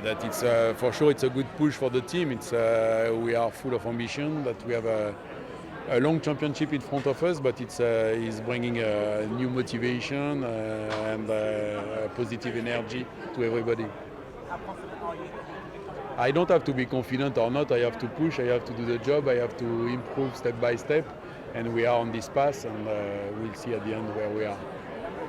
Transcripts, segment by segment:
that it's for sure it's a good push for the team. It's we are full of ambition. That we have a long championship in front of us, but it's bringing a new motivation and positive energy to everybody. How confident are you? I don't have to be confident or not. I have to push. I have to do the job. I have to improve step by step, and we are on this path, and we'll see at the end where we are.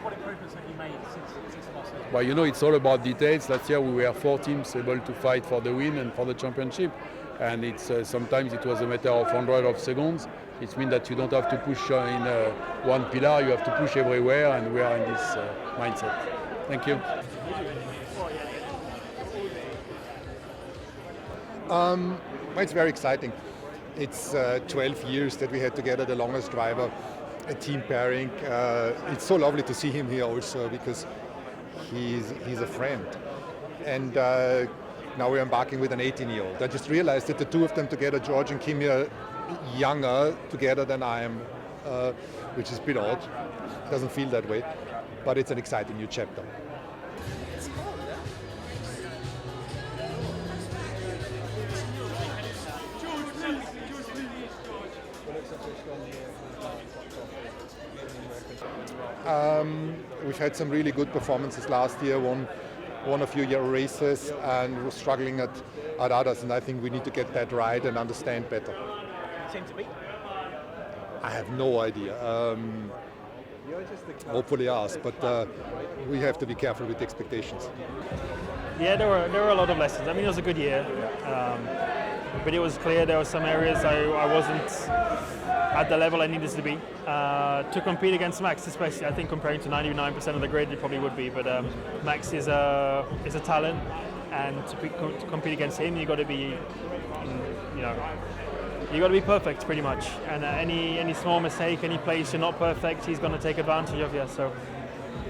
What improvements have you made since last season? Well, you know, it's all about details. Last year we were 4 teams able to fight for the win and for the championship, and it's sometimes it was a matter of hundreds of seconds. It means that you don't have to push in one pillar. You have to push everywhere, and we are in this mindset. Thank you. It's very exciting. It's 12 years that we had together, the longest driver, a team pairing. It's so lovely to see him here also because he's a friend. And now we're embarking with an 18-year-old. I just realized that the two of them together, George and Kimi, are younger together than I am, which is a bit odd. Doesn't feel that way, but it's an exciting new chapter. We've had some really good performances last year, won a few races and we're struggling at others, and I think we need to get that right and understand better. Seem to be. I have no idea. Hopefully us, but we have to be careful with expectations. Yeah, there were a lot of lessons. I mean, it was a good year, but it was clear there were some areas I wasn't at the level I needed to be to compete against Max, especially. I think comparing to 99% of the grid, it probably would be. But Max is a talent, and to compete against him, you got to be, you got to be perfect pretty much. And any small mistake, any place you're not perfect, he's going to take advantage of you. So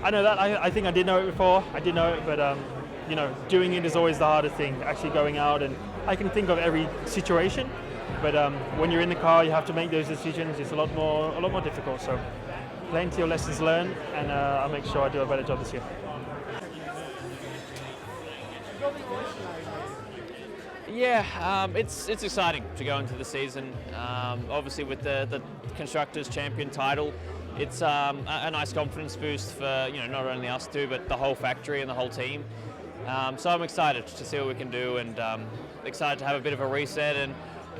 I know that. I think I did know it before. I did know it, but doing it is always the hardest thing. Actually going out, and I can think of every situation. But when you're in the car, you have to make those decisions. It's a lot more difficult. So, plenty of lessons learned, and I'll make sure I do a better job this year. Yeah, it's exciting to go into the season. Obviously, with the constructors' champion title, it's a nice confidence boost for not only us two, but the whole factory and the whole team. So I'm excited to see what we can do, and excited to have a bit of a reset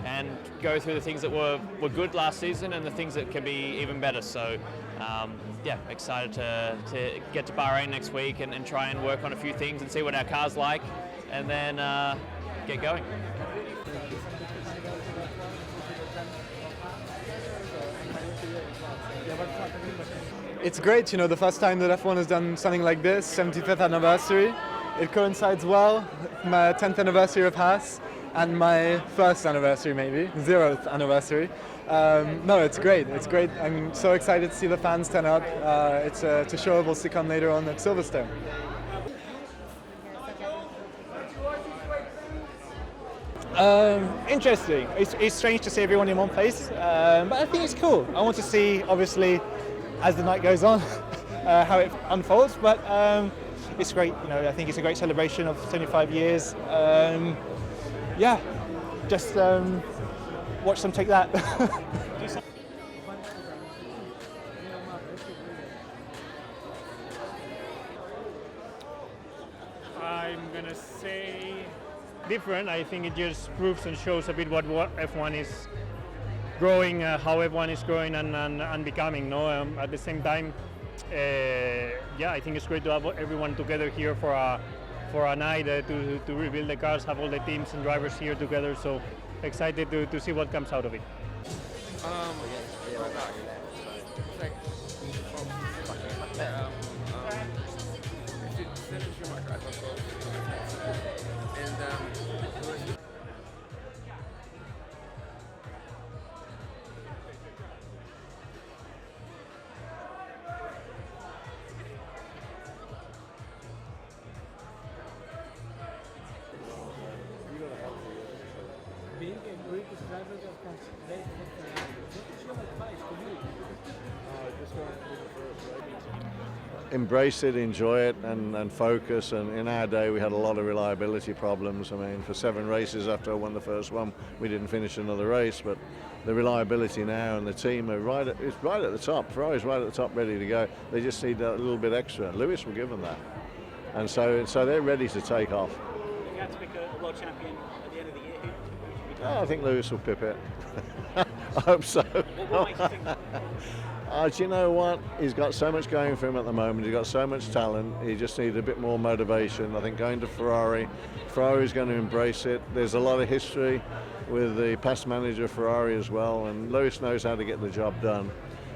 and go through the things that were good last season and the things that can be even better. So yeah, excited to get to Bahrain next week and try and work on a few things and see what our car's like, and then get going. It's great, the first time that F1 has done something like this, 75th anniversary. It coincides well with my 10th anniversary of Haas and my first anniversary, maybe 0th anniversary. No, it's great. It's great. I'm so excited to see the fans turn up. It's a show we'll see come later on at Silverstone. Interesting. It's strange to see everyone in one place, but I think it's cool. I want to see, obviously, as the night goes on, how it unfolds. But it's great. I think it's a great celebration of 75 years. Yeah, just watch them take that. I'm gonna say different. I think it just proves and shows a bit what F1 is growing, how F1 is growing and becoming. At the same time, yeah, I think it's great to have everyone together here for a night to rebuild the cars, have all the teams and drivers here together. So excited to see what comes out of it. being a British driver that can race for Ferrari, what is your advice to you? Just going to be the first, right? Embrace it, enjoy it, and focus. And in our day, we had a lot of reliability problems. I mean, for 7 races after I won the first one, we didn't finish another race. But the reliability now, and the team are it's right at the top. Ferrari's right at the top, ready to go. They just need a little bit extra. Lewis will give them that, and so they're ready to take off. If you had to pick a world champion at the end of the year, who would you be? I think Lewis will pip it. I hope so. What makes you think that? Do you know what? He's got so much going for him at the moment. He's got so much talent. He just needs a bit more motivation. I think going to Ferrari's going to embrace it. There's a lot of history with the past manager of Ferrari as well, and Lewis knows how to get the job done.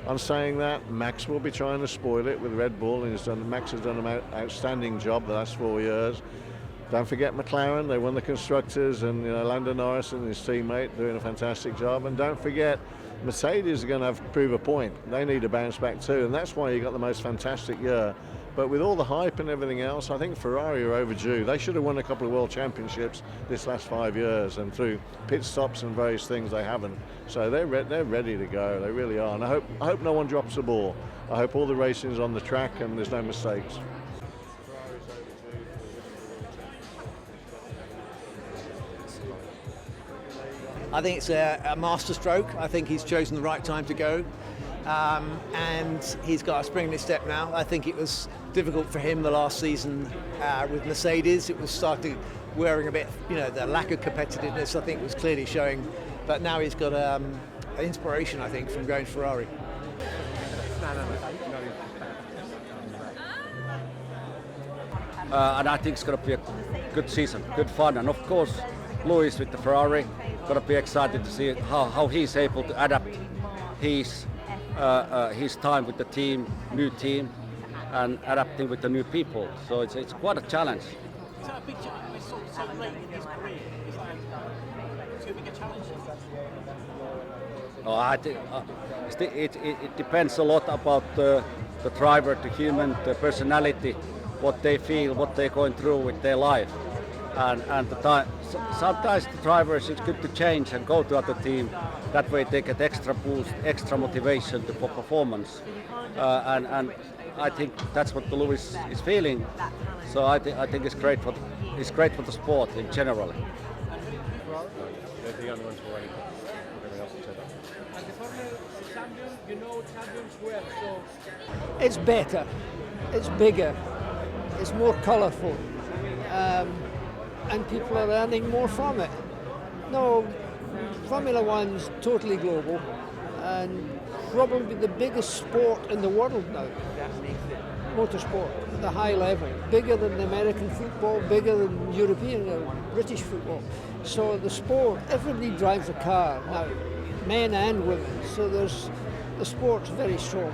On saying that, Max will be trying to spoil it with Red Bull, and Max has done an outstanding job the last 4 years. Don't forget McLaren, they won the Constructors, and Lando Norris and his teammate doing a fantastic job. And don't forget, Mercedes are going to have to prove a point. They need to bounce back too, and that's why you got the most fantastic year. But with all the hype and everything else, I think Ferrari are overdue. They should have won a couple of world championships this last 5 years, and through pit stops and various things they haven't. So they're ready to go. They really are. And I hope no one drops the ball. I hope all the racing's on the track and there's no mistakes. I think it's a masterstroke. I think he's chosen the right time to go. And he's got a spring in his step now. I think it was difficult for him the last season with Mercedes. It was starting wearing a bit, the lack of competitiveness I think was clearly showing. But now he's got an inspiration, I think, from going to Ferrari. And I think it's going to be a good season, good fun. And of course, Lewis with the Ferrari, going to be excited to see how he's able to adapt his time with the team, new team, and adapting with the new people. So it's quite a challenge. Is that a big challenge? So late in his career, is that too big a challenge? I think it depends a lot about the driver, the human, the personality, what they feel, what they're going through with their life. And the time, sometimes the drivers, it's good to change and go to other team. That way they get extra boost, extra motivation for performance. And I think that's what the Lewis is feeling. So I think it's great for the sport in general. The other ones were ready. Everyone else said that. As the former champion, champions well, so... It's better, it's bigger, it's more colourful. And people are earning more from it. No, Formula One's totally global and probably the biggest sport in the world now. Motorsport at the high level, bigger than the American football, bigger than European or British football. So the sport, everybody drives a car now, men and women, so the sport's very strong.